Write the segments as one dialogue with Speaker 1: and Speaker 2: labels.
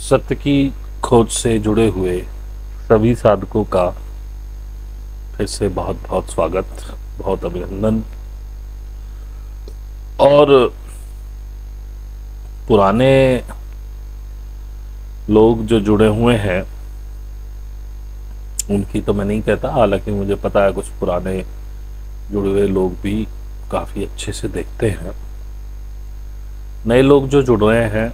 Speaker 1: सत्य की खोज से जुड़े हुए सभी साधकों का फिर से बहुत बहुत स्वागत, बहुत अभिनंदन। और पुराने लोग जो जुड़े हुए हैं उनकी तो मैं नहीं कहता, हालांकि मुझे पता है कुछ पुराने जुड़े हुए लोग भी काफ़ी अच्छे से देखते हैं। नए लोग जो जुड़ रहे हैं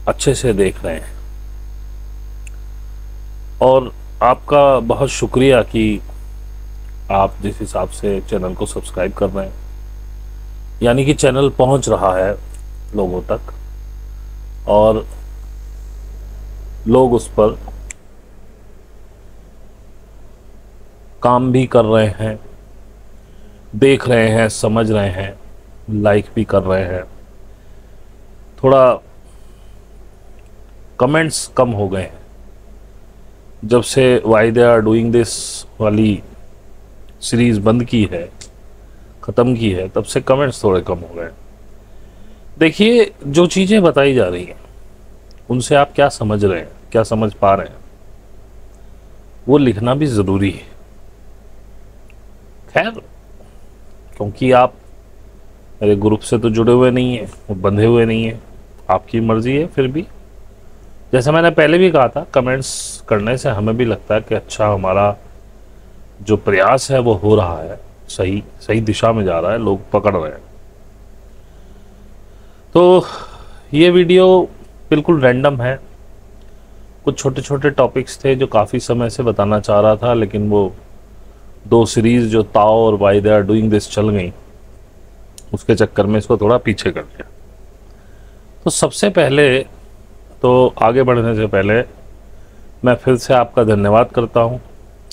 Speaker 1: अच्छे से देख रहे हैं, और आपका बहुत शुक्रिया कि आप जिस हिसाब से चैनल को सब्सक्राइब कर रहे हैं, यानी कि चैनल पहुंच रहा है लोगों तक और लोग उस पर काम भी कर रहे हैं, देख रहे हैं, समझ रहे हैं, लाइक भी कर रहे हैं। थोड़ा कमेंट्स कम हो गए हैं जब से why they are doing this वाली सीरीज बंद की है, ख़त्म की है, तब से कमेंट्स थोड़े कम हो गए। देखिए, जो चीज़ें बताई जा रही हैं उनसे आप क्या समझ रहे हैं, क्या समझ पा रहे हैं, वो लिखना भी ज़रूरी है। खैर, क्योंकि आप मेरे ग्रुप से तो जुड़े हुए नहीं हैं, वो बंधे हुए नहीं हैं, आपकी मर्ज़ी है। फिर भी जैसे मैंने पहले भी कहा था, कमेंट्स करने से हमें भी लगता है कि अच्छा, हमारा जो प्रयास है वो हो रहा है, सही सही दिशा में जा रहा है, लोग पकड़ रहे हैं। तो ये वीडियो बिल्कुल रैंडम है। कुछ छोटे छोटे टॉपिक्स थे जो काफ़ी समय से बताना चाह रहा था, लेकिन वो दो सीरीज़ जो ताओ और why they are doing this चल गई, उसके चक्कर में इसको थोड़ा पीछे कर दिया। तो सबसे पहले तो आगे बढ़ने से पहले मैं फिर से आपका धन्यवाद करता हूँ।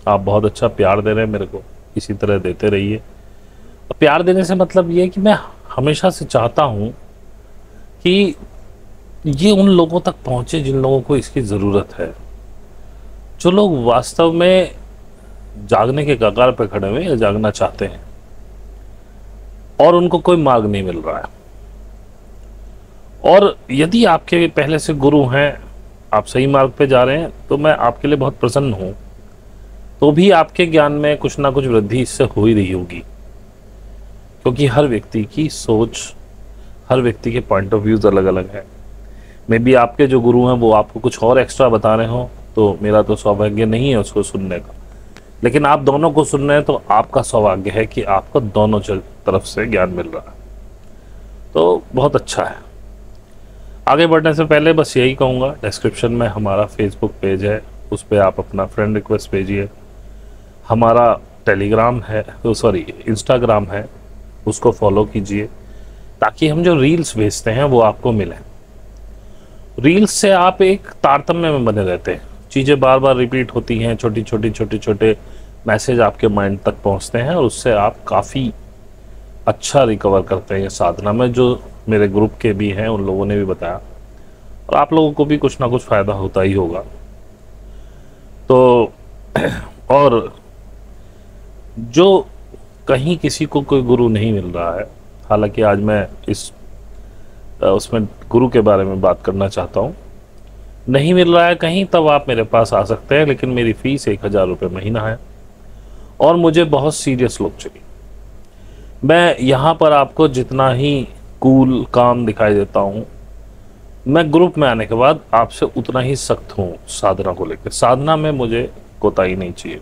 Speaker 1: आप बहुत अच्छा प्यार दे रहे हैं मेरे को, इसी तरह देते रहिए। और प्यार देने से मतलब ये है कि मैं हमेशा से चाहता हूँ कि ये उन लोगों तक पहुँचे जिन लोगों को इसकी ज़रूरत है, जो लोग वास्तव में जागने के कगार पे खड़े हुए या जागना चाहते हैं और उनको कोई मार्ग नहीं मिल रहा है। और यदि आपके पहले से गुरु हैं, आप सही मार्ग पे जा रहे हैं, तो मैं आपके लिए बहुत प्रसन्न हूँ। तो भी आपके ज्ञान में कुछ ना कुछ वृद्धि इससे हो ही रही होगी, क्योंकि हर व्यक्ति की सोच, हर व्यक्ति के पॉइंट ऑफ व्यूज़ अलग अलग हैं। मे बी आपके जो गुरु हैं वो आपको कुछ और एक्स्ट्रा बता रहे हों, तो मेरा तो सौभाग्य नहीं है उसको सुनने का। लेकिन आप दोनों को सुन रहे हैं तो आपका सौभाग्य है कि आपको दोनों तरफ से ज्ञान मिल रहा है, तो बहुत अच्छा है। आगे बढ़ने से पहले बस यही कहूँगा, डिस्क्रिप्शन में हमारा फेसबुक पेज है, उस पर आप अपना फ्रेंड रिक्वेस्ट भेजिए। हमारा टेलीग्राम है, इंस्टाग्राम है, उसको फॉलो कीजिए, ताकि हम जो रील्स भेजते हैं वो आपको मिलें। रील्स से आप एक तारतम्य में बने रहते हैं, चीज़ें बार बार रिपीट होती हैं, छोटे छोटे मैसेज आपके माइंड तक पहुंचते हैं, और उससे आप काफ़ी अच्छा रिकवर करते हैं ये साधना में। जो मेरे ग्रुप के भी हैं उन लोगों ने भी बताया, और आप लोगों को भी कुछ ना कुछ फ़ायदा होता ही होगा। तो और जो कहीं किसी को कोई गुरु नहीं मिल रहा है, हालांकि आज मैं उसमें गुरु के बारे में बात करना चाहता हूँ, नहीं मिल रहा है कहीं, तब आप मेरे पास आ सकते हैं। लेकिन मेरी फ़ीस 1000 रुपये महीना है और मुझे बहुत सीरियस लोग चाहिए। मैं यहाँ पर आपको जितना ही कूल काम दिखाई देता हूँ, मैं ग्रुप में आने के बाद आपसे उतना ही सख्त हूँ साधना को लेकर। साधना में मुझे कोताही नहीं चाहिए।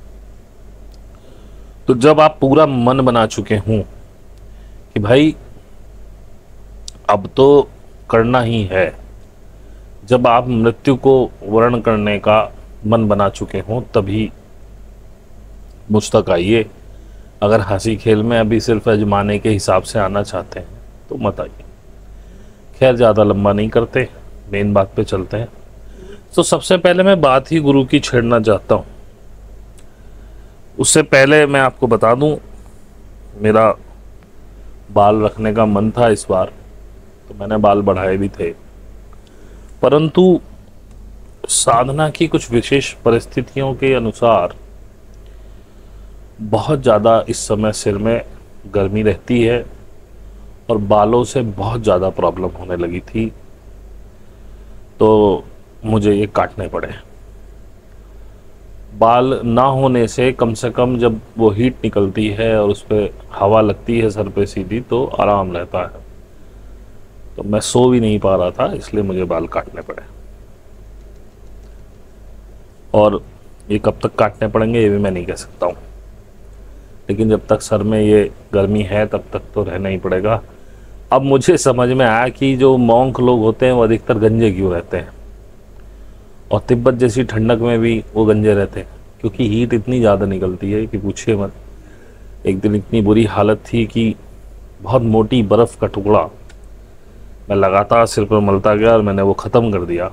Speaker 1: तो जब आप पूरा मन बना चुके हों कि भाई अब तो करना ही है, जब आप मृत्यु को वर्ण करने का मन बना चुके हों, तभी मुझ तक आइए। अगर हंसी खेल में अभी सिर्फ अजमाने के हिसाब से आना चाहते हैं तो मत आइए। खैर, ज़्यादा लंबा नहीं करते, मेन बात पे चलते हैं। तो सबसे पहले मैं बात ही गुरु की छेड़ना चाहता हूँ। उससे पहले मैं आपको बता दूं, मेरा बाल रखने का मन था इस बार, तो मैंने बाल बढ़ाए भी थे, परंतु साधना की कुछ विशेष परिस्थितियों के अनुसार बहुत ज़्यादा इस समय सिर में गर्मी रहती है और बालों से बहुत ज़्यादा प्रॉब्लम होने लगी थी। तो मुझे ये काटने पड़े। बाल ना होने से कम जब वो हीट निकलती है और उस पर हवा लगती है सर पे सीधी तो आराम रहता है। तो मैं सो भी नहीं पा रहा था, इसलिए मुझे बाल काटने पड़े। और ये कब तक काटने पड़ेंगे ये भी मैं नहीं कह सकता हूँ, लेकिन जब तक सर में ये गर्मी है तब तक तो रहना ही पड़ेगा। अब मुझे समझ में आया कि जो मॉन्क लोग होते हैं वो अधिकतर गंजे क्यों रहते हैं, और तिब्बत जैसी ठंडक में भी वो गंजे रहते हैं, क्योंकि हीट इतनी ज़्यादा निकलती है कि पूछिए मत। एक दिन इतनी बुरी हालत थी कि बहुत मोटी बर्फ़ का टुकड़ा मैं लगातार सिर पर मलता गया और मैंने वो ख़त्म कर दिया।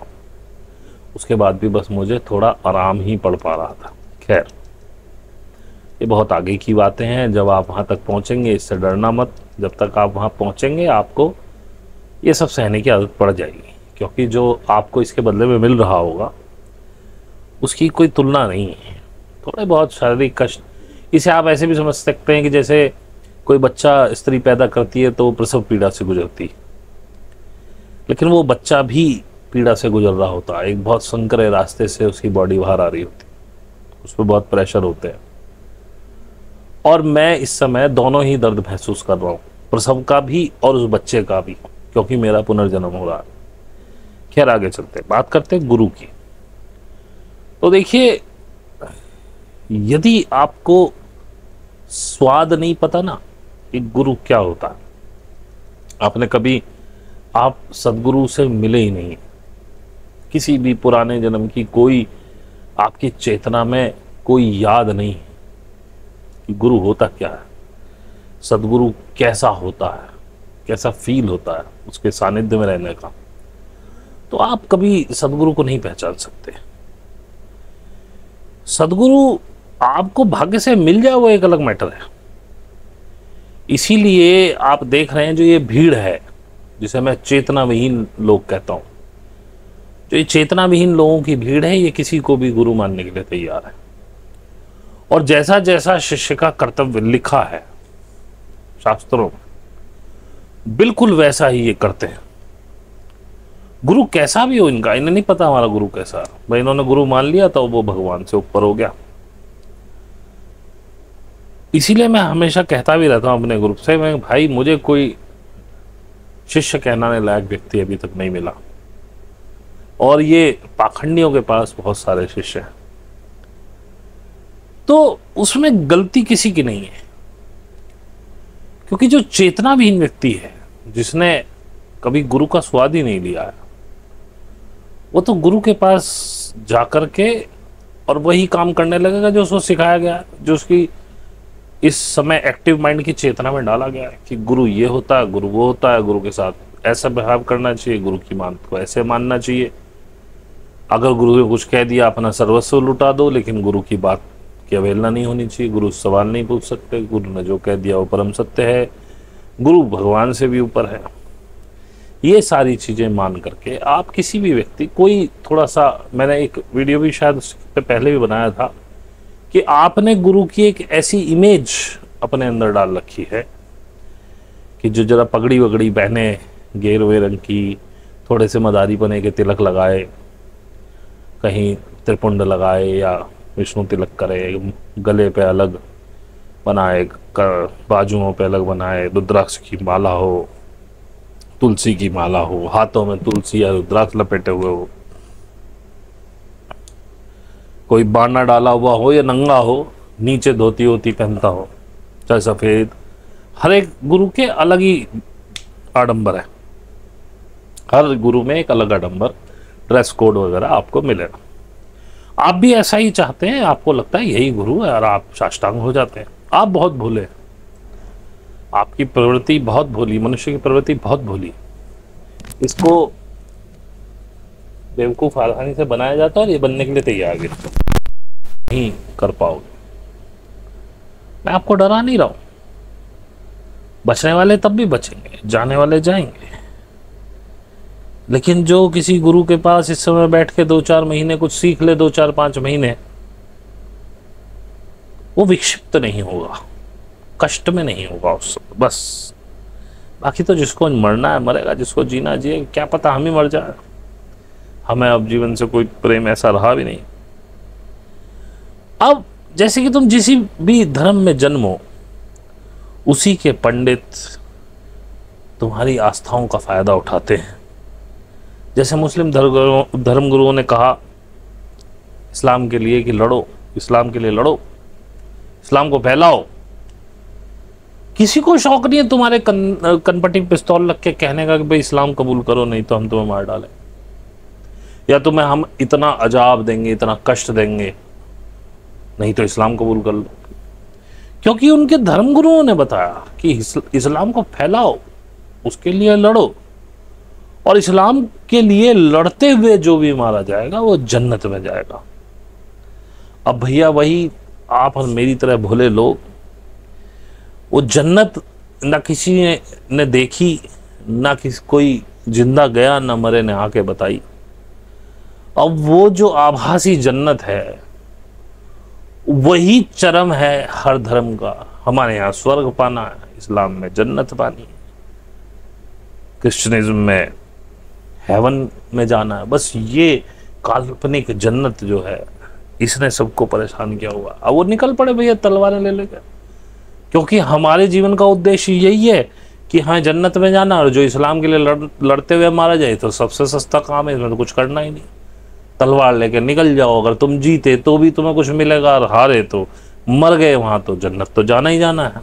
Speaker 1: उसके बाद भी बस मुझे थोड़ा आराम ही पड़ पा रहा था। खैर, ये बहुत आगे की बातें हैं। जब आप वहाँ तक पहुँचेंगे इससे डरना मत। जब तक आप वहाँ पहुँचेंगे आपको ये सब सहने की आदत पड़ जाएगी, क्योंकि जो आपको इसके बदले में मिल रहा होगा उसकी कोई तुलना नहीं है। थोड़े बहुत शारीरिक कष्ट, इसे आप ऐसे भी समझ सकते हैं कि जैसे कोई बच्चा स्त्री पैदा करती है तो वो प्रसव पीड़ा से गुजरती है, लेकिन वो बच्चा भी पीड़ा से गुजर रहा होता है। एक बहुत संकरे रास्ते से उसकी बॉडी बाहर आ रही होती है, उस पर बहुत प्रेशर होते हैं। और मैं इस समय दोनों ही दर्द महसूस कर रहा हूँ, प्रसव का भी और उस बच्चे का भी, क्योंकि मेरा पुनर्जन्म हो रहा है। खैर, आगे चलते बात करते हैं गुरु की। तो देखिए, यदि आपको स्वाद नहीं पता ना कि गुरु क्या होता है, आपने कभी आप सदगुरु से मिले ही नहीं, किसी भी पुराने जन्म की कोई आपकी चेतना में कोई याद नहीं कि गुरु होता क्या है, सदगुरु कैसा होता है, कैसा फील होता है उसके सानिध्य में रहने का, तो आप कभी सदगुरु को नहीं पहचान सकते। सदगुरु आपको भाग्य से मिल जाए वो एक अलग मैटर है। इसीलिए आप देख रहे हैं जो ये भीड़ है, जिसे मैं चेतना विहीन लोग कहता हूं, जो ये चेतना विहीन लोगों की भीड़ है, ये किसी को भी गुरु मानने के लिए तैयार है। और जैसा जैसा शिष्य का कर्तव्य लिखा है शास्त्रों में, बिल्कुल वैसा ही ये करते हैं। गुरु कैसा भी हो इनका, इन्हें नहीं पता हमारा गुरु कैसा है। भाई इन्होंने गुरु मान लिया तो वो भगवान से ऊपर हो गया। इसीलिए मैं हमेशा कहता भी रहता हूं अपने ग्रुप से, मैं भाई मुझे कोई शिष्य कहलाने लायक व्यक्ति अभी तक नहीं मिला, और ये पाखंडियों के पास बहुत सारे शिष्य हैं, तो उसमें गलती किसी की नहीं है। क्योंकि जो चेतना विहीन व्यक्ति है, जिसने कभी गुरु का स्वाद ही नहीं लिया है, वो तो गुरु के पास जाकर के और वही काम करने लगेगा जो उसको सिखाया गया, जो उसकी इस समय एक्टिव माइंड की चेतना में डाला गया है कि गुरु ये होता है, गुरु वो होता है, गुरु के साथ ऐसा व्यवहार करना चाहिए, गुरु की बात को ऐसे मानना चाहिए। अगर गुरु ने कुछ कह दिया अपना सर्वस्व लुटा दो, लेकिन गुरु की बात की अवहेलना नहीं होनी चाहिए। गुरु सवाल नहीं पूछ सकते, गुरु ने जो कह दिया वो परम सत्य है, गुरु भगवान से भी ऊपर है। ये सारी चीज़ें मान करके आप किसी भी व्यक्ति, कोई थोड़ा सा, मैंने एक वीडियो भी शायद उससे पहले भी बनाया था कि आपने गुरु की एक ऐसी इमेज अपने अंदर डाल रखी है कि जो जरा पगड़ी वगड़ी पहने, गेरुए रंग की, थोड़े से मदारी पने के तिलक लगाए, कहीं त्रिपुंड लगाए या विष्णु तिलक करे, गले पे अलग बनाए, बाजुओं पे अलग बनाए, रुद्राक्ष की माला हो, तुलसी की माला हो, हाथों में तुलसी या रुद्राक्ष लपेटे हुए हो, कोई बाना डाला हुआ हो या नंगा हो, नीचे धोती होती पहनता हो, चाहे सफेद, हर एक गुरु के अलग ही आडंबर है। हर गुरु में एक अलग आडंबर, ड्रेस कोड वगैरह आपको मिलेगा। आप भी ऐसा ही चाहते हैं, आपको लगता है यही गुरु है और आप साष्टांग हो जाते हैं। आप बहुत भोले, आपकी प्रवृत्ति बहुत भोली, मनुष्य की प्रवृत्ति बहुत भोली। इसको बेवकूफ आसानी से बनाया जाता है और ये बनने के लिए तैयार नहीं कर पाओगे। मैं आपको डरा नहीं रहा हूं, बचने वाले तब भी बचेंगे, जाने वाले जाएंगे। लेकिन जो किसी गुरु के पास इस समय बैठ के 2-4 महीने कुछ सीख ले, 2-4-5 महीने, वो विक्षिप्त नहीं होगा, कष्ट में नहीं होगा उस बस। बाकी तो जिसको मरना है मरेगा, जिसको जीना जिए, क्या पता हम ही मर जाए, हमें अब जीवन से कोई प्रेम ऐसा रहा भी नहीं। अब जैसे कि तुम जिस भी धर्म में जन्मो, उसी के पंडित तुम्हारी आस्थाओं का फायदा उठाते हैं। जैसे मुस्लिम धर्मगुरुओं ने कहा इस्लाम के लिए कि लड़ो, इस्लाम के लिए लड़ो, इस्लाम को फैलाओ। किसी को शौक नहीं है तुम्हारे कनपट्टी पिस्तौल रख के कहने का कि भाई इस्लाम कबूल करो, नहीं तो हम तुम्हें मार डालें, या तुम्हें हम इतना अजाब देंगे, इतना कष्ट देंगे, नहीं तो इस्लाम कबूल कर लो। क्योंकि उनके धर्मगुरुओं ने बताया कि इस्लाम को फैलाओ, उसके लिए लड़ो, और इस्लाम के लिए लड़ते हुए जो भी मारा जाएगा वो जन्नत में जाएगा। अब भैया वही आप और मेरी तरह भोले लोग, वो जन्नत ना किसी ने देखी, ना किसी कोई जिंदा गया, ना मरे ने आके बताई। अब वो जो आभासी जन्नत है वही चरम है हर धर्म का। हमारे यहाँ स्वर्ग पाना है, इस्लाम में जन्नत पानी है, क्रिश्चियनिज्म में हेवन में जाना है। बस ये काल्पनिक जन्नत जो है इसने सबको परेशान किया हुआ। अब वो निकल पड़े भैया तलवारें ले लेकर, क्योंकि हमारे जीवन का उद्देश्य यही है कि हाँ जन्नत में जाना, और जो इस्लाम के लिए लड़ते हुए मारा जाए तो सबसे सस्ता काम है, इसमें तो कुछ करना ही नहीं, तलवार लेके निकल जाओ। अगर तुम जीते तो भी तुम्हें कुछ मिलेगा, और हारे तो मर गए वहां तो जन्नत तो जाना ही जाना है।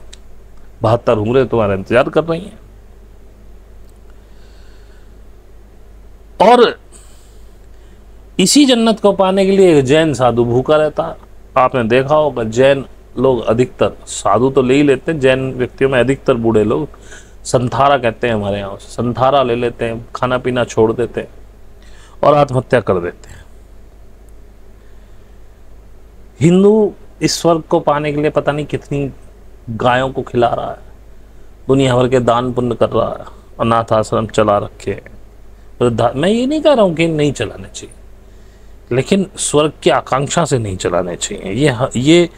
Speaker 1: 72 उम्रें तुम्हारा इंतजार कर रही हैं। और इसी जन्नत को पाने के लिए एक जैन साधु भूखा रहता है। आपने देखा होगा जैन लोग अधिकतर, साधु तो ले ही लेते हैं, जैन व्यक्तियों में अधिकतर बूढ़े लोग संथारा कहते हैं हमारे यहाँ, संथारा ले लेते हैं, खाना पीना छोड़ देते हैं और आत्महत्या कर देते हैं। हिंदू इस स्वर्ग को पाने के लिए पता नहीं कितनी गायों को खिला रहा है, दुनिया भर के दान पुण्य कर रहा है, अनाथ आश्रम चला रखे हैं। मैं ये नहीं कह रहा हूं कि नहीं चलाने चाहिए, लेकिन स्वर्ग की आकांक्षा से नहीं चलाने चाहिए। ये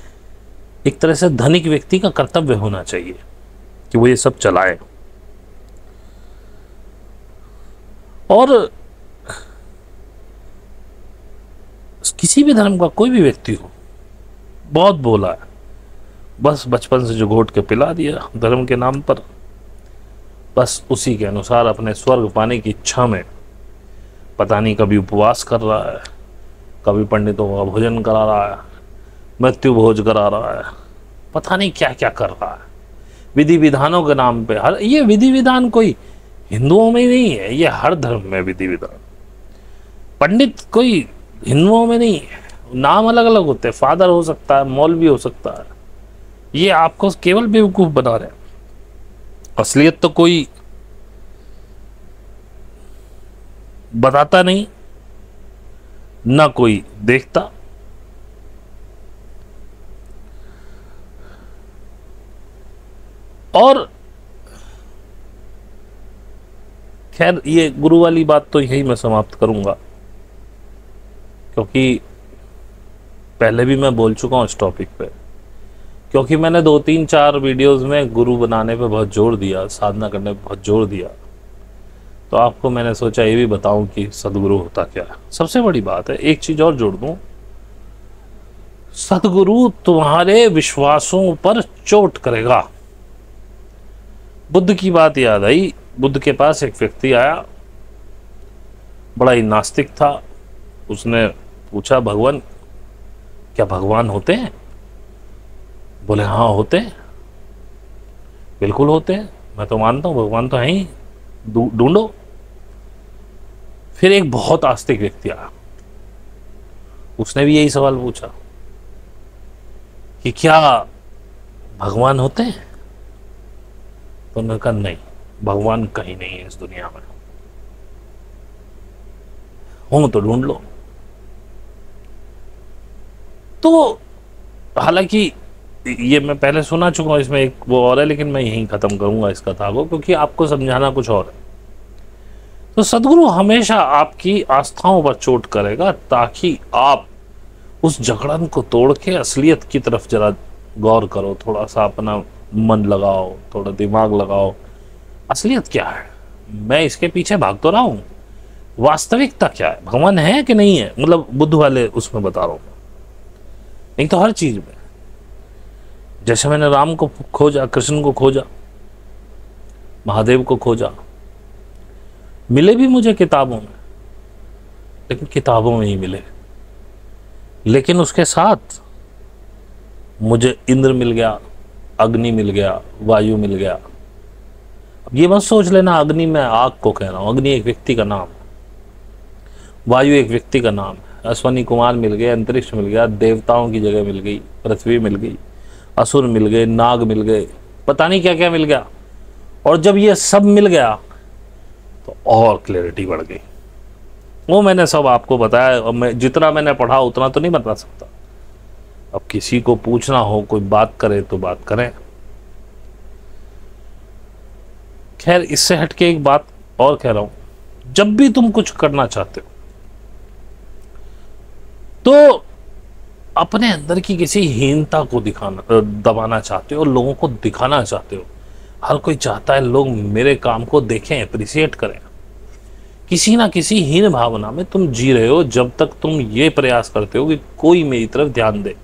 Speaker 1: एक तरह से धनिक व्यक्ति का कर्तव्य होना चाहिए कि वो ये सब चलाए। और किसी भी धर्म का कोई भी व्यक्ति हो, बहुत बोला है, बस बचपन से जो घोट के पिला दिया धर्म के नाम पर, बस उसी के अनुसार अपने स्वर्ग पाने की इच्छा में पता नहीं कभी उपवास कर रहा है, कभी पंडितों का भोजन करा रहा है, मृत्यु भोज करा रहा है, पता नहीं क्या क्या कर रहा है विधि विधानों के नाम पे। हर ये विधि विधान कोई हिंदुओं में ही नहीं है, ये हर धर्म में विधि विधान। पंडित कोई हिंदुओं में नहीं है, नाम अलग अलग होते हैं, फादर हो सकता है, मौलवी हो सकता है। ये आपको केवल बेवकूफ बना रहे हैं, असलियत तो कोई बताता नहीं, ना कोई देखता। और खैर ये गुरु वाली बात तो यही मैं समाप्त करूंगा, क्योंकि पहले भी मैं बोल चुका हूं इस टॉपिक पे, क्योंकि मैंने 2-3-4 वीडियोस में गुरु बनाने पे बहुत जोर दिया, साधना करने पे बहुत जोर दिया। तो आपको मैंने सोचा ये भी बताऊं कि सदगुरु होता क्या है। सबसे बड़ी बात है, एक चीज और जोड़ दूं, सदगुरु तुम्हारे विश्वासों पर चोट करेगा। बुद्ध की बात याद आई। बुद्ध के पास एक व्यक्ति आया, बड़ा ही नास्तिक था। उसने पूछा, भगवान, क्या भगवान होते हैं? बोले हाँ होते हैं, बिल्कुल होते हैं, मैं तो मानता हूं भगवान तो है ही, ढूंढो। फिर एक बहुत आस्तिक व्यक्ति आया, उसने भी यही सवाल पूछा कि क्या भगवान होते हैं? तो उन्होंने कहा नहीं, भगवान कहीं नहीं है इस दुनिया में, हो तो ढूंढ लो। तो हालांकि ये मैं पहले सुना चुका हूं, इसमें एक वो और है, लेकिन मैं यहीं खत्म करूंगा इस कथा को, क्योंकि आपको समझाना कुछ और है। तो सदगुरु हमेशा आपकी आस्थाओं पर चोट करेगा, ताकि आप उस जकड़न को तोड़ के असलियत की तरफ जरा गौर करो, थोड़ा सा अपना मन लगाओ, थोड़ा दिमाग लगाओ। असलियत क्या है? मैं इसके पीछे भाग तो रहा हूं, वास्तविकता क्या है, भगवान है कि नहीं है, मतलब बुद्ध वाले उसमें बता रहा हूं। नहीं तो हर चीज में, जैसे मैंने राम को खोजा, कृष्ण को खोजा, महादेव को खोजा, मिले भी मुझे किताबों में, लेकिन किताबों में ही मिले। लेकिन उसके साथ मुझे इंद्र मिल गया, अग्नि मिल गया, वायु मिल गया। अब ये मत सोच लेना अग्नि में आग को कह रहा हूं, अग्नि एक व्यक्ति का नाम है, वायु एक व्यक्ति का नाम है। अश्वनी कुमार मिल गए, अंतरिक्ष मिल गया, देवताओं की जगह मिल गई, पृथ्वी मिल गई, असुर मिल गए, नाग मिल गए, पता नहीं क्या क्या मिल गया। और जब ये सब मिल गया तो और क्लैरिटी बढ़ गई। वो मैंने सब आपको बताया, और मैं जितना मैंने पढ़ा उतना तो नहीं बता सकता। अब किसी को पूछना हो, कोई बात करे तो बात करें। खैर, इससे हटके एक बात और कह रहा हूं, जब भी तुम कुछ करना चाहते हो तो अपने अंदर की किसी हीनता को दबाना चाहते हो, लोगों को दिखाना चाहते हो। हर कोई चाहता है लोग मेरे काम को देखें, अप्रिशिएट करें। किसी ना किसी हीन भावना में तुम जी रहे हो जब तक तुम ये प्रयास करते हो कि कोई मेरी तरफ ध्यान दे,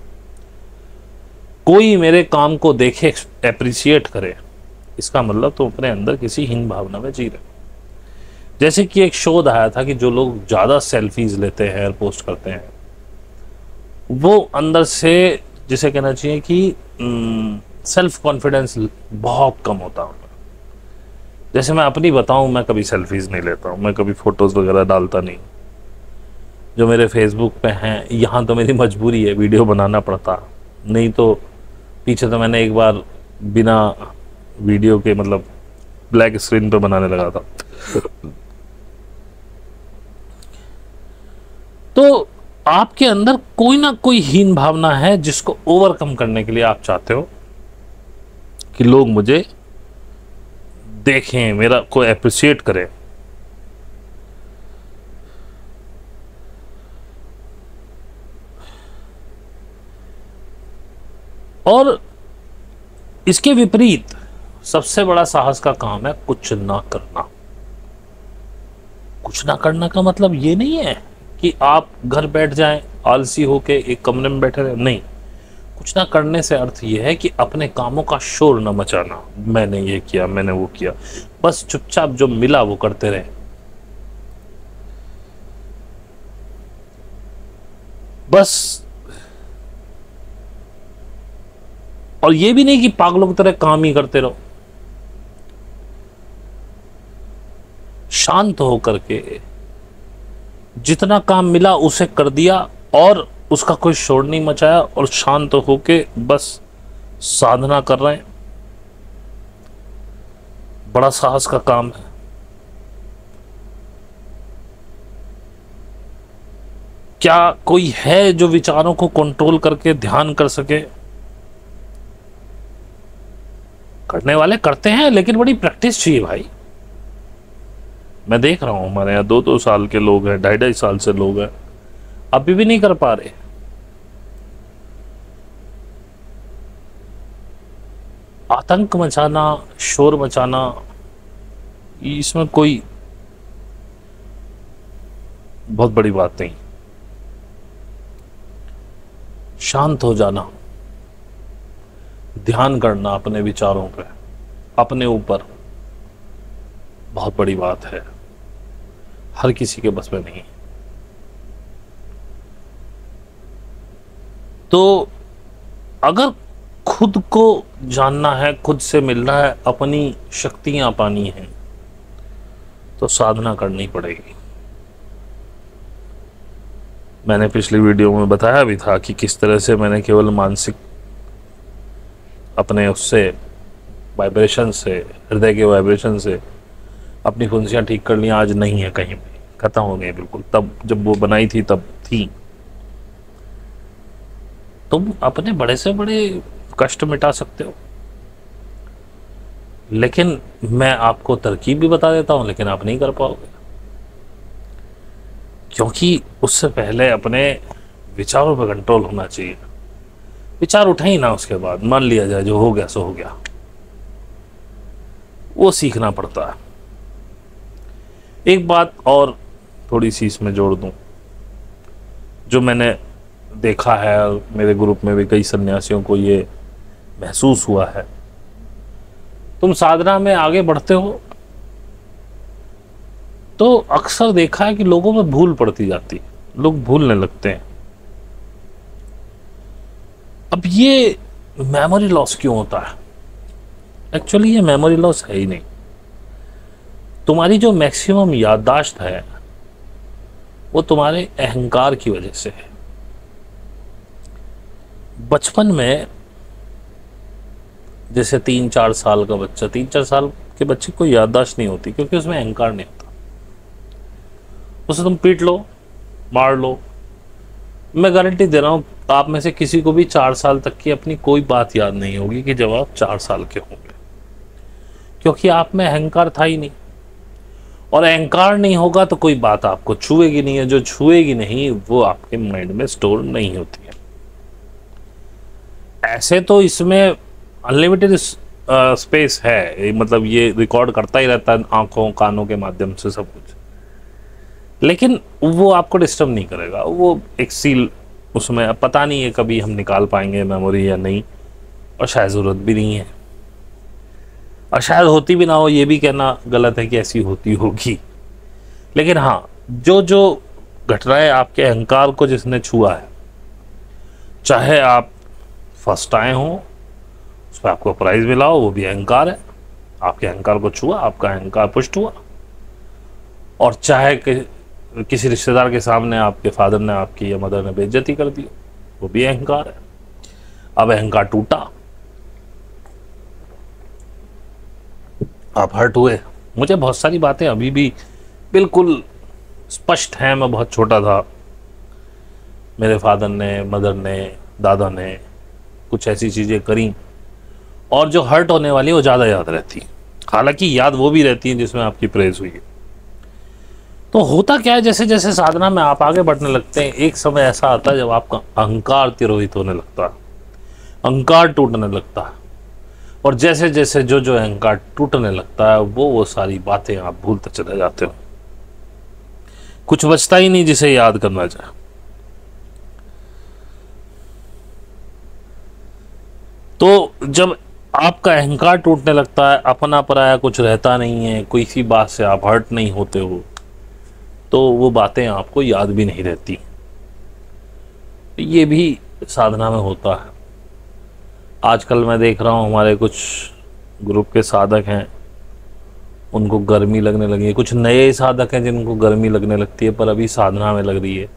Speaker 1: कोई मेरे काम को देखे, अप्रिशिएट करे। इसका मतलब तुम अपने अंदर किसी हीन भावना में जी रहे हो। जैसे कि एक शोध आया था कि जो लोग ज्यादा सेल्फीज लेते हैं और पोस्ट करते हैं, वो अंदर से, जिसे कहना चाहिए कि सेल्फ कॉन्फिडेंस बहुत कम होता है। जैसे मैं अपनी बताऊं, मैं कभी सेल्फीज नहीं लेता हूं, मैं कभी फोटोज वगैरह डालता नहीं। जो मेरे फेसबुक पे हैं, यहाँ तो मेरी मजबूरी है, वीडियो बनाना पड़ता, नहीं तो पीछे तो मैंने एक बार बिना वीडियो के, मतलब ब्लैक स्क्रीन पे बनाने लगा था। तो आपके अंदर कोई ना कोई हीन भावना है जिसको ओवरकम करने के लिए आप चाहते हो कि लोग मुझे देखें, मेरा को एप्रिशिएट करें। और इसके विपरीत सबसे बड़ा साहस का काम है कुछ ना करना। कुछ ना करना का मतलब ये नहीं है कि आप घर बैठ जाएं आलसी होके एक कमरे में बैठे रहे, नहीं। कुछ ना करने से अर्थ ये है कि अपने कामों का शोर न मचाना, मैंने ये किया, मैंने वो किया, बस चुपचाप जो मिला वो करते रहे। बस, और ये भी नहीं कि पागलों की तरह काम ही करते रहो। शांत होकर के जितना काम मिला उसे कर दिया और उसका कोई शोर नहीं मचाया, और शांत होके बस साधना कर रहे हैं। बड़ा साहस का काम है। क्या कोई है जो विचारों को कंट्रोल करके ध्यान कर सके? करने वाले करते हैं, लेकिन बड़ी प्रैक्टिस चाहिए भाई। मैं देख रहा हूं हमारे यहाँ 2-2 साल के लोग हैं, 2.5 साल से लोग हैं, अभी भी नहीं कर पा रहे। आतंक मचाना, शोर मचाना, इसमें कोई बहुत बड़ी बात नहीं। शांत हो जाना, ध्यान करना अपने विचारों पे, अपने ऊपर, बहुत बड़ी बात है। हर किसी के बस में नहीं। तो अगर खुद को जानना है, खुद से मिलना है, अपनी शक्तियां पानी है, तो साधना करनी पड़ेगी। मैंने पिछली वीडियो में बताया भी था कि किस तरह से मैंने केवल मानसिक अपने उससे वाइब्रेशन से, हृदय के वाइब्रेशन से अपनी फुंसियां ठीक कर ली। आज नहीं है, कहीं पे खत्म हो गई बिल्कुल। तब जब वो बनाई थी तब थी। तुम अपने बड़े से बड़े कष्ट मिटा सकते हो, लेकिन मैं आपको तरकीब भी बता देता हूं, लेकिन आप नहीं कर पाओगे, क्योंकि उससे पहले अपने विचारों पर कंट्रोल होना चाहिए। विचार उठे ही ना, उसके बाद मान लिया जाए जो हो गया सो हो गया, वो सीखना पड़ता है। एक बात और थोड़ी सी इसमें जोड़ दूं, जो मैंने देखा है, मेरे ग्रुप में भी कई सन्यासियों को ये महसूस हुआ है। तुम साधना में आगे बढ़ते हो तो अक्सर देखा है कि लोगों में भूल पड़ती जाती है, लोग भूलने लगते हैं। अब ये मेमोरी लॉस क्यों होता है? एक्चुअली ये मेमोरी लॉस है ही नहीं। तुम्हारी जो मैक्सिमम याददाश्त है वो तुम्हारे अहंकार की वजह से है। बचपन में जैसे 3-4 साल का बच्चा, 3-4 साल के बच्चे को याददाश्त नहीं होती क्योंकि उसमें अहंकार नहीं होता। उसे तुम पीट लो, मार लो, मैं गारंटी दे रहा हूं आप में से किसी को भी 4 साल तक की अपनी कोई बात याद नहीं होगी कि जब आप 4 साल के होंगे, क्योंकि आप में अहंकार था ही नहीं। और अहंकार नहीं होगा तो कोई बात आपको छुएगी नहीं है, जो छुएगी नहीं वो आपके माइंड में स्टोर नहीं होती है। ऐसे तो इसमें अनलिमिटेड स्पेस है, मतलब ये रिकॉर्ड करता ही रहता है आंखों कानों के माध्यम से सब कुछ, लेकिन वो आपको डिस्टर्ब नहीं करेगा। वो एक सील उसमें, पता नहीं है कभी हम निकाल पाएंगे मेमोरी या नहीं, और शायद ज़रूरत भी नहीं है, और शायद होती भी ना हो, ये भी कहना गलत है कि ऐसी होती होगी। लेकिन हाँ, जो जो घटनाएं आपके अहंकार को जिसने छुआ है, चाहे आप फर्स्ट आए हों, उस पर आपको प्राइज़ मिला हो, वो भी अहंकार है, आपके अहंकार को छुआ, आपका अहंकार पुष्ट हुआ। और चाहे किसी रिश्तेदार के सामने आपके फादर ने, आपकी या मदर ने बेइज्जती कर दी, वो भी अहंकार है। अब अहंकार टूटा, आप हर्ट हुए। मुझे बहुत सारी बातें अभी भी बिल्कुल स्पष्ट हैं। मैं बहुत छोटा था, मेरे फादर ने, मदर ने, दादा ने कुछ ऐसी चीज़ें करी, और जो हर्ट होने वाली है वो ज़्यादा याद रहती है। हालांकि याद वो भी रहती है जिसमें आपकी प्रेज हुई है। तो होता क्या है, जैसे जैसे साधना में आप आगे बढ़ने लगते हैं, एक समय ऐसा आता है जब आपका अहंकार तिरोहित होने लगता है, अहंकार टूटने लगता है। और जैसे जैसे जो जो अहंकार टूटने लगता है वो सारी बातें आप भूलते चले जाते हो, कुछ बचता ही नहीं जिसे याद करना चाहे। तो जब आपका अहंकार टूटने लगता है, अपना पराया कुछ रहता नहीं है, कोई सी बात से आप हर्ट नहीं होते हो, तो वो बातें आपको याद भी नहीं रहती। ये भी साधना में होता है। आजकल मैं देख रहा हूँ हमारे कुछ ग्रुप के साधक हैं, उनको गर्मी लगने लगी है। कुछ नए साधक हैं जिनको गर्मी लगने लगती है, पर अभी साधना में लग रही है।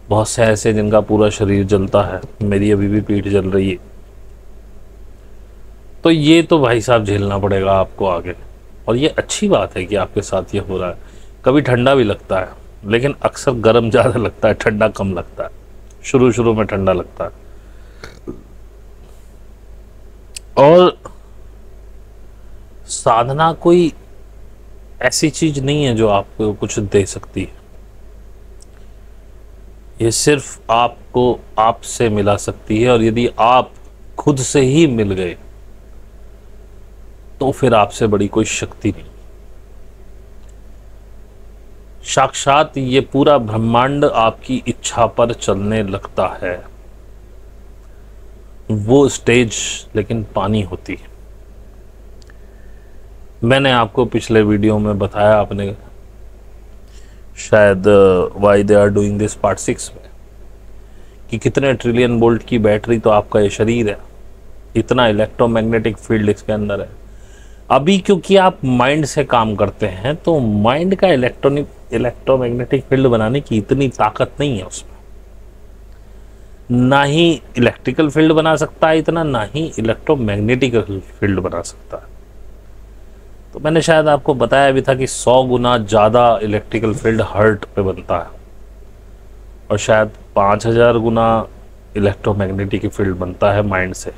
Speaker 1: बहुत से ऐसे जिनका पूरा शरीर जलता है, मेरी अभी भी पीठ जल रही है। तो ये तो भाई साहब झेलना पड़ेगा आपको आगे। और ये अच्छी बात है कि आपके साथ ये हो रहा है। कभी ठंडा भी लगता है, लेकिन अक्सर गर्म ज़्यादा लगता है, ठंडा कम लगता है। शुरू शुरू में ठंडा लगता है। और साधना कोई ऐसी चीज नहीं है जो आपको कुछ दे सकती है। ये सिर्फ आपको आपसे मिला सकती है, और यदि आप खुद से ही मिल गए तो फिर आपसे बड़ी कोई शक्ति नहीं। साक्षात ये पूरा ब्रह्मांड आपकी इच्छा पर चलने लगता है। वो स्टेज लेकिन पानी होती है। मैंने आपको पिछले वीडियो में बताया, आपने शायद why they are doing this part 6 में, कि कितने ट्रिलियन वोल्ट की बैटरी तो आपका ये शरीर है, इतना इलेक्ट्रोमैग्नेटिक फील्ड इसके अंदर है। अभी क्योंकि आप माइंड से काम करते हैं, तो माइंड का इलेक्ट्रोमैग्नेटिक फील्ड बनाने की इतनी ताकत नहीं है उसमें। ना ही इलेक्ट्रिकल फील्ड बना सकता है इतना, ना ही इलेक्ट्रोमैग्नेटिक फील्ड बना सकता है। तो मैंने शायद आपको बताया भी था कि 100 गुना ज़्यादा इलेक्ट्रिकल फील्ड हार्ट पे बनता है, और शायद 5000 गुना इलेक्ट्रोमैग्नेटिक फील्ड बनता है माइंड से।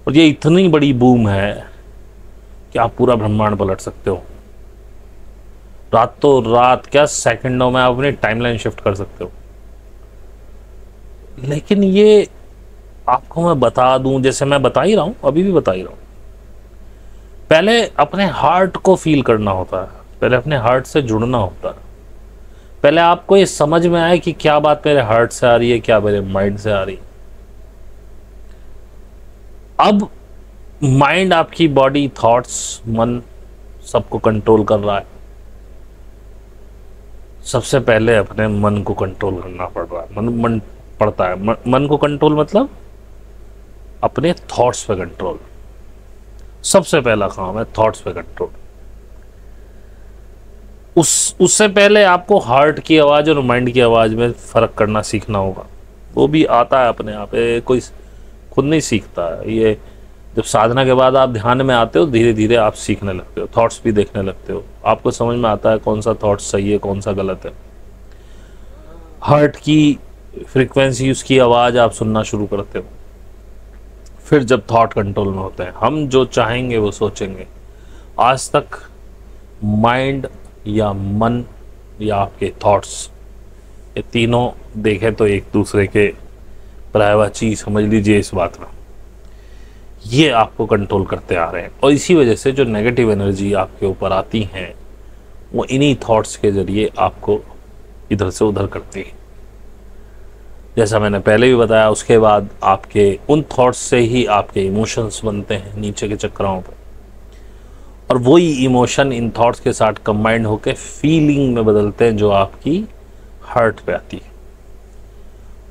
Speaker 1: और ये इतनी बड़ी बूम है कि आप पूरा ब्रह्मांड पलट सकते हो। रातों रात क्या, सेकंडों में आप अपनी टाइमलाइन शिफ्ट कर सकते हो। लेकिन ये आपको मैं बता दूं, जैसे मैं बता ही रहा हूं, अभी भी बता ही रहा हूं, पहले अपने हार्ट को फील करना होता है, पहले अपने हार्ट से जुड़ना होता है। पहले आपको ये समझ में आए कि क्या बात मेरे हार्ट से आ रही है, क्या मेरे माइंड से आ रही है। अब माइंड आपकी बॉडी, थॉट्स, मन सबको कंट्रोल कर रहा है। सबसे पहले अपने मन को कंट्रोल करना पड़ रहा है। मन पड़ता है। मन को कंट्रोल मतलब अपने थॉट्स पे कंट्रोल। सबसे पहला काम है थॉट्स पे कंट्रोल। उससे पहले आपको हार्ट की आवाज और माइंड की आवाज में फर्क करना सीखना होगा। वो भी आता है अपने आप, कोई खुद नहीं सीखता है। ये जब साधना के बाद आप ध्यान में आते हो, धीरे धीरे आप सीखने लगते हो, थॉट्स भी देखने लगते हो, आपको समझ में आता है कौन सा थॉट सही है, कौन सा गलत है। हार्ट की फ्रीक्वेंसी, उसकी आवाज आप सुनना शुरू करते हो। फिर जब थॉट कंट्रोल में होते हैं, हम जो चाहेंगे वो सोचेंगे। आज तक माइंड या मन या आपके थॉट्स, ये तीनों देखें तो एक दूसरे के पर्यायवाची समझ लीजिए इस बात में। ये आपको कंट्रोल करते आ रहे हैं, और इसी वजह से जो नेगेटिव एनर्जी आपके ऊपर आती हैं वो इन्हीं थॉट्स के जरिए आपको इधर से उधर करती है। जैसा मैंने पहले भी बताया, उसके बाद आपके उन थॉट्स से ही आपके इमोशंस बनते हैं नीचे के चक्राओं पर, और वही इमोशन इन थॉट्स के साथ कंबाइंड होकर फीलिंग में बदलते हैं जो आपकी हार्ट पे आती है।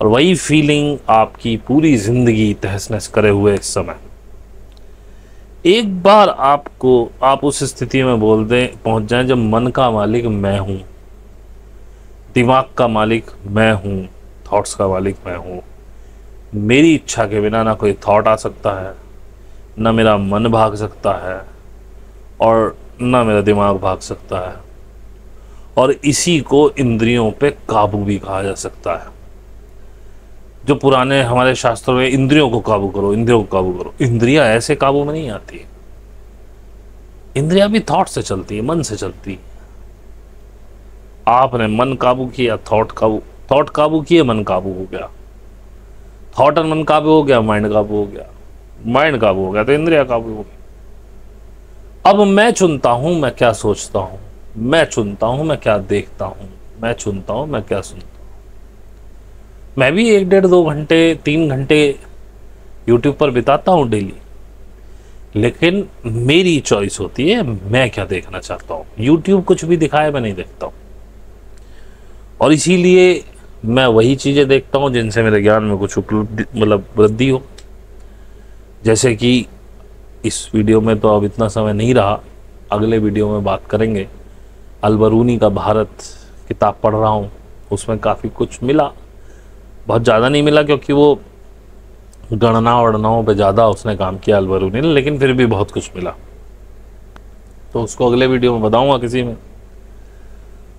Speaker 1: और वही फीलिंग आपकी पूरी जिंदगी तहस नहस करे हुए इस समय, एक बार आप उस स्थिति में पहुंच जाएं जब मन का मालिक मैं हूं, दिमाग का मालिक मैं हूं, थॉट्स का मालिक मैं हूं। मेरी इच्छा के बिना ना कोई थॉट आ सकता है, ना मेरा मन भाग सकता है, और ना मेरा दिमाग भाग सकता है। और इसी को इंद्रियों पे काबू भी कहा जा सकता है। जो पुराने हमारे शास्त्रों में इंद्रियों को काबू करो, इंद्रियों को काबू करो, इंद्रियां ऐसे काबू में नहीं आती। इंद्रियां भी थॉट से चलती है, मन से चलती है। आपने मन काबू किया, थॉट काबू किए, मन काबू हो गया। थॉट और मन काबू हो गया, माइंड काबू हो गया। माइंड काबू हो गया तो इंद्रिया काबू हो गई। अब मैं चुनता हूं मैं क्या सोचता हूं, मैं चुनता हूं मैं क्या देखता हूं, मैं चुनता हूं मैं क्या सुनता हूं। मैं भी 1 डेढ़ 2 घंटे 3 घंटे यूट्यूब पर बिताता हूं डेली, लेकिन मेरी चॉइस होती है मैं क्या देखना चाहता हूं। यूट्यूब कुछ भी दिखाए मैं नहीं देखता हूं, और इसीलिए मैं वही चीज़ें देखता हूं जिनसे मेरे ज्ञान में कुछ उपलब्धि वृद्धि हो। जैसे कि इस वीडियो में तो अब इतना समय नहीं रहा, अगले वीडियो में बात करेंगे। अल-बरूनी का भारत किताब पढ़ रहा हूँ, उसमें काफ़ी कुछ मिला, बहुत ज़्यादा नहीं मिला क्योंकि वो गणना वणनाओं पे ज़्यादा उसने काम किया अल-बरूनी ने, लेकिन फिर भी बहुत कुछ मिला। तो उसको अगले वीडियो में बताऊँगा किसी में।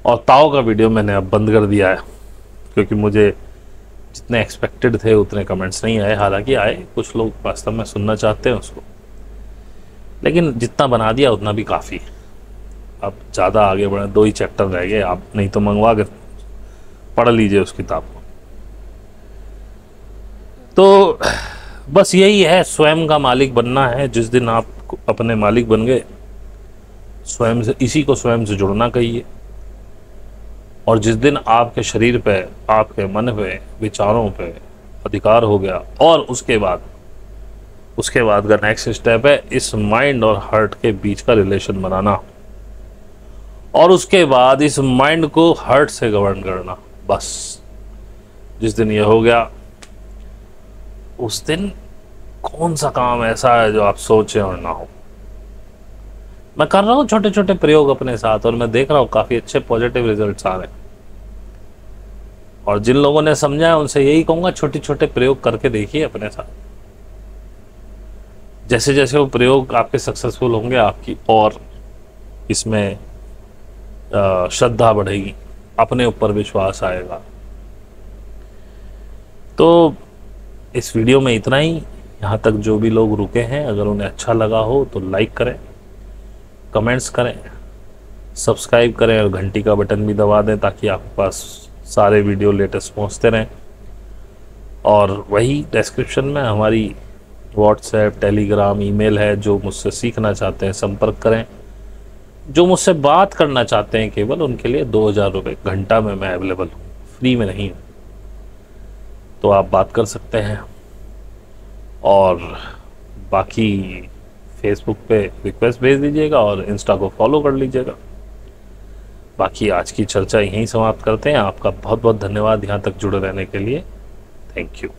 Speaker 1: और ताओ का वीडियो मैंने अब बंद कर दिया है, क्योंकि मुझे जितने एक्सपेक्टेड थे उतने कमेंट्स नहीं आए। हालांकि आए, कुछ लोग वास्तव में सुनना चाहते हैं उसको, लेकिन जितना बना दिया उतना भी काफ़ी है। अब ज़्यादा आगे बढ़े, 2 ही चैप्टर रह गए, आप नहीं तो मंगवा के पढ़ लीजिए उस किताब को। तो बस यही है, स्वयं का मालिक बनना है। जिस दिन आप अपने मालिक बन गए, स्वयं से, इसी को स्वयं से जुड़ना कहिए। और जिस दिन आपके शरीर पे, आपके मन पे, विचारों पे अधिकार हो गया, और उसके बाद का नेक्स्ट स्टेप है इस माइंड और हार्ट के बीच का रिलेशन बनाना, और उसके बाद इस माइंड को हार्ट से गवर्न करना। बस जिस दिन ये हो गया, उस दिन कौन सा काम ऐसा है जो आप सोचें और ना हो। मैं कर रहा हूँ छोटे छोटे प्रयोग अपने साथ, और मैं देख रहा हूँ काफ़ी अच्छे पॉजिटिव रिजल्ट्स आ रहे हैं। और जिन लोगों ने समझा है उनसे यही कहूँगा, छोटे छोटे प्रयोग करके देखिए अपने साथ। जैसे जैसे वो प्रयोग आपके सक्सेसफुल होंगे, आपकी और इसमें श्रद्धा बढ़ेगी, अपने ऊपर विश्वास आएगा। तो इस वीडियो में इतना ही। यहाँ तक जो भी लोग रुके हैं, अगर उन्हें अच्छा लगा हो तो लाइक करें, कमेंट्स करें, सब्सक्राइब करें, और घंटी का बटन भी दबा दें ताकि आपके पास सारे वीडियो लेटेस्ट पहुँचते रहें। और वही डिस्क्रिप्शन में हमारी व्हाट्सएप, टेलीग्राम, ईमेल है। जो मुझसे सीखना चाहते हैं संपर्क करें। जो मुझसे बात करना चाहते हैं केवल, उनके लिए 2,000 रुपये घंटा में मैं अवेलेबल हूँ, फ्री में नहीं हूँ। तो आप बात कर सकते हैं। और बाकी फेसबुक पे रिक्वेस्ट भेज दीजिएगा और इंस्टा को फॉलो कर लीजिएगा। बाकी आज की चर्चा यहीं समाप्त करते हैं। आपका बहुत बहुत धन्यवाद यहाँ तक जुड़े रहने के लिए। Thank you.